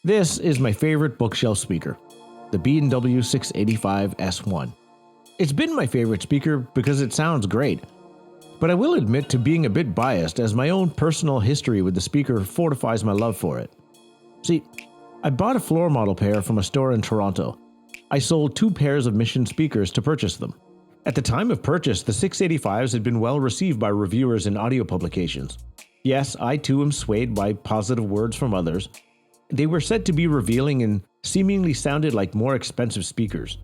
This is my favorite bookshelf speaker, the B&W 685 S1. It's been my favorite speaker because it sounds great, but I will admit to being a bit biased as my own personal history with the speaker fortifies my love for it. See, I bought a floor model pair from a store in Toronto. I sold 2 pairs of Mission speakers to purchase them. At the time of purchase, the 685s had been well received by reviewers in audio publications. Yes, I too am swayed by positive words from others. They were said to be revealing and seemingly sounded like more expensive speakers.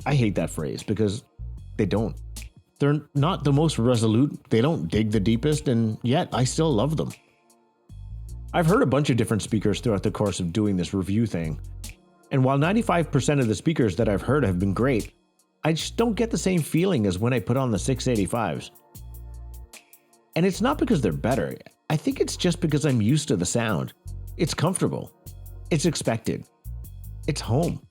I hate that phrase because they don't. They're not the most resolute, they don't dig the deepest, and yet I still love them. I've heard a bunch of different speakers throughout the course of doing this review thing, and while 95% of the speakers that I've heard have been great, I just don't get the same feeling as when I put on the 685s. And it's not because they're better, I think it's just because I'm used to the sound. It's comfortable. It's expected. It's home.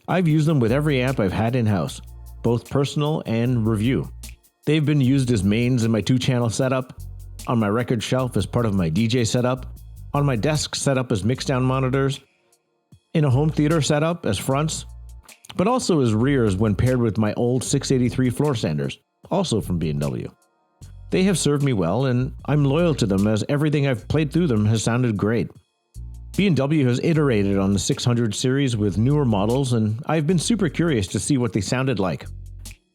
I've used them with every amp I've had in-house, both personal and review. They've been used as mains in my 2-channel setup, on my record shelf as part of my DJ setup, on my desk setup as mixdown monitors, in a home theater setup as fronts, but also as rears when paired with my old 683 floor standers, also from B&W. They have served me well, and I'm loyal to them as everything I've played through them has sounded great. B&W has iterated on the 600 series with newer models, and I've been super curious to see what they sounded like.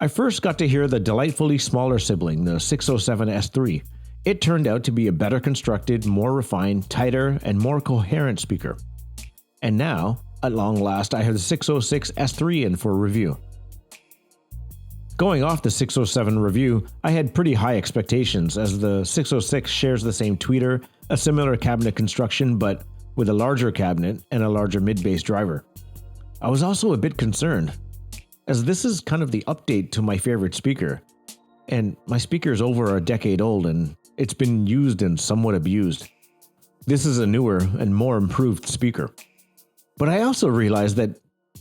I first got to hear the delightfully smaller sibling, the 607 S3. It turned out to be a better constructed, more refined, tighter, and more coherent speaker. And now, at long last, I have the 606 S3 in for review. Going off the 607 review, I had pretty high expectations as the 606 shares the same tweeter, a similar cabinet construction, but with a larger cabinet and a larger mid-bass driver. I was also a bit concerned, as this is kind of the update to my favorite speaker, and my speaker is over a decade old and it's been used and somewhat abused. This is a newer and more improved speaker. But I also realized that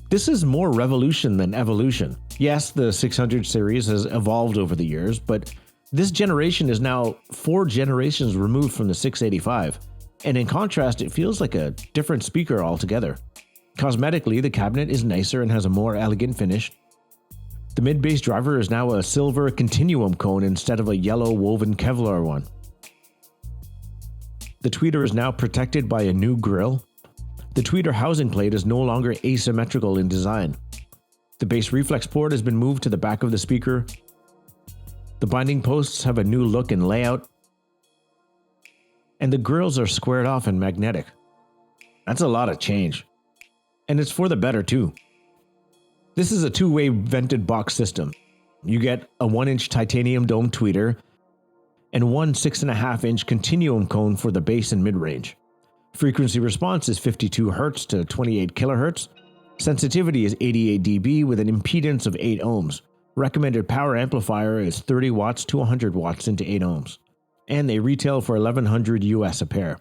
this is more revolution than evolution. Yes, the 600 series has evolved over the years, but this generation is now 4 generations removed from the 685. And in contrast, it feels like a different speaker altogether. Cosmetically, the cabinet is nicer and has a more elegant finish. The mid-bass driver is now a silver continuum cone instead of a yellow woven Kevlar one. The tweeter is now protected by a new grille. The tweeter housing plate is no longer asymmetrical in design. The bass reflex port has been moved to the back of the speaker. The binding posts have a new look and layout. And the grills are squared off and magnetic. That's a lot of change. And it's for the better too. This is a 2-way vented box system. You get a 1-inch titanium dome tweeter and one 6.5-inch continuum cone for the bass and mid-range. Frequency response is 52 Hz to 28 kHz. Sensitivity is 88 dB with an impedance of 8 ohms. Recommended power amplifier is 30 watts to 100 watts into 8 ohms. And they retail for $1,100 US a pair.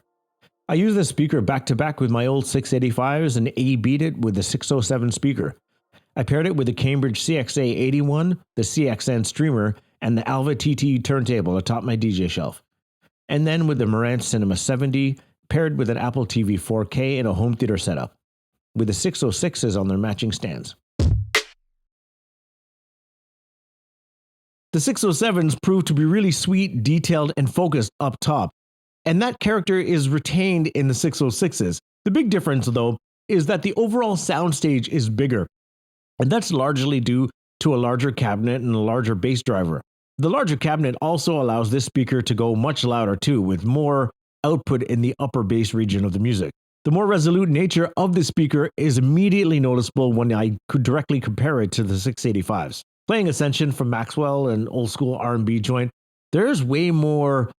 I use this speaker back to back with my old 685s and A-beat it with the 607 speaker. I paired it with the Cambridge CXA81, the CXN streamer, and the Alva TT turntable atop my DJ shelf. And then with the Marantz Cinema 70, paired with an Apple TV 4K and a home theater setup, with the 606s on their matching stands. The 607s proved to be really sweet, detailed, and focused up top, and that character is retained in the 606s. The big difference, though, is that the overall soundstage is bigger, and that's largely due to a larger cabinet and a larger bass driver. The larger cabinet also allows this speaker to go much louder too, with more output in the upper bass region of the music. The more resolute nature of the speaker is immediately noticeable when I could directly compare it to the 685s. Playing Ascension from Maxwell, an old school R&B joint, there's way more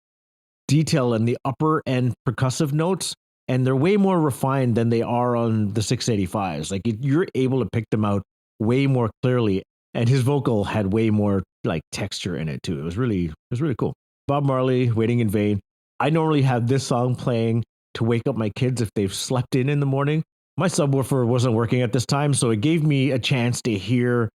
detail in the upper end percussive notes, and they're way more refined than they are on the 685s. Like you're able to pick them out way more clearly, and his vocal had way more like texture in it too. It was really cool. Bob Marley, Waiting in Vain. I normally have this song playing to wake up my kids if they've slept in the morning. My subwoofer wasn't working at this time, so it gave me a chance to hear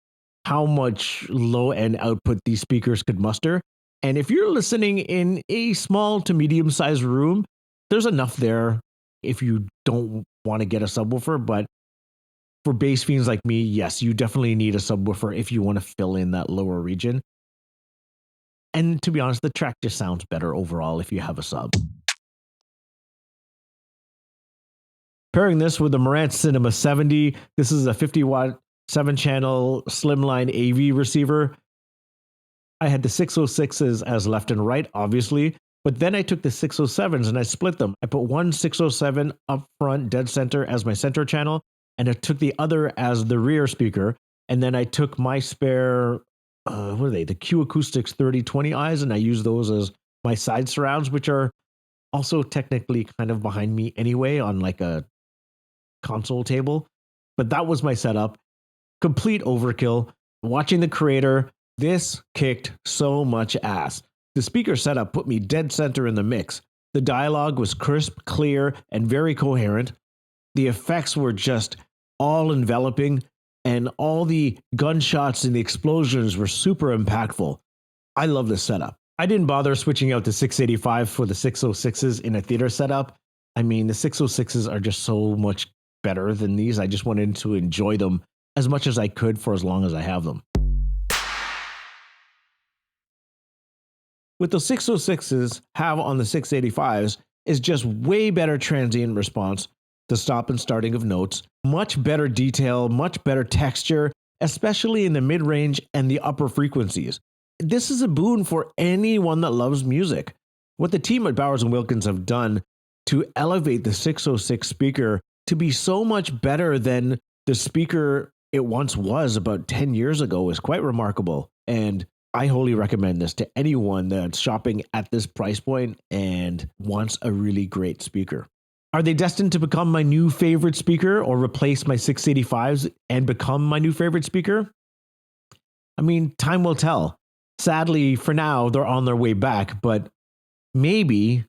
how much low-end output these speakers could muster. And if you're listening in a small to medium-sized room, there's enough there if you don't want to get a subwoofer. But for bass fiends like me, yes, you definitely need a subwoofer if you want to fill in that lower region. And to be honest, the track just sounds better overall if you have a sub. Pairing this with the Marantz Cinema 70, this is a 50-watt 7-channel slimline AV receiver. I had the 606s as left and right, obviously, but then I took the 607s and I split them. I put one 607 up front, dead center, as my center channel, and I took the other as the rear speaker. And then I took my spare, what are they? The Q Acoustics 3020Is, and I use those as my side surrounds, which are also technically kind of behind me anyway on like a console table. But that was my setup. Complete overkill. Watching the creator, this kicked so much ass. The speaker setup put me dead center in the mix. The dialogue was crisp, clear, and very coherent. The effects were just all enveloping, and all the gunshots and the explosions were super impactful. I love this setup. I didn't bother switching out the 685 for the 606s in a theater setup. I mean, the 606s are just so much better than these. I just wanted to enjoy them as much as I could for as long as I have them. What the 606s have on the 685s is just way better transient response, the stop and starting of notes, much better detail, much better texture, especially in the mid-range and the upper frequencies. This is a boon for anyone that loves music. What the team at Bowers & Wilkins have done to elevate the 606 speaker to be so much better than the speaker it once was about 10 years ago is quite remarkable. And I wholly recommend this to anyone that's shopping at this price point and wants a really great speaker. Are they destined to become my new favorite speaker or replace my 685s and become my new favorite speaker? I mean, time will tell. Sadly, for now, they're on their way back, but maybe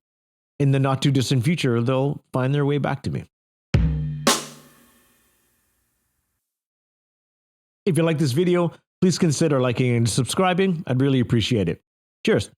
in the not too distant future, they'll find their way back to me. If you like this video, please consider liking and subscribing. I'd really appreciate it. Cheers.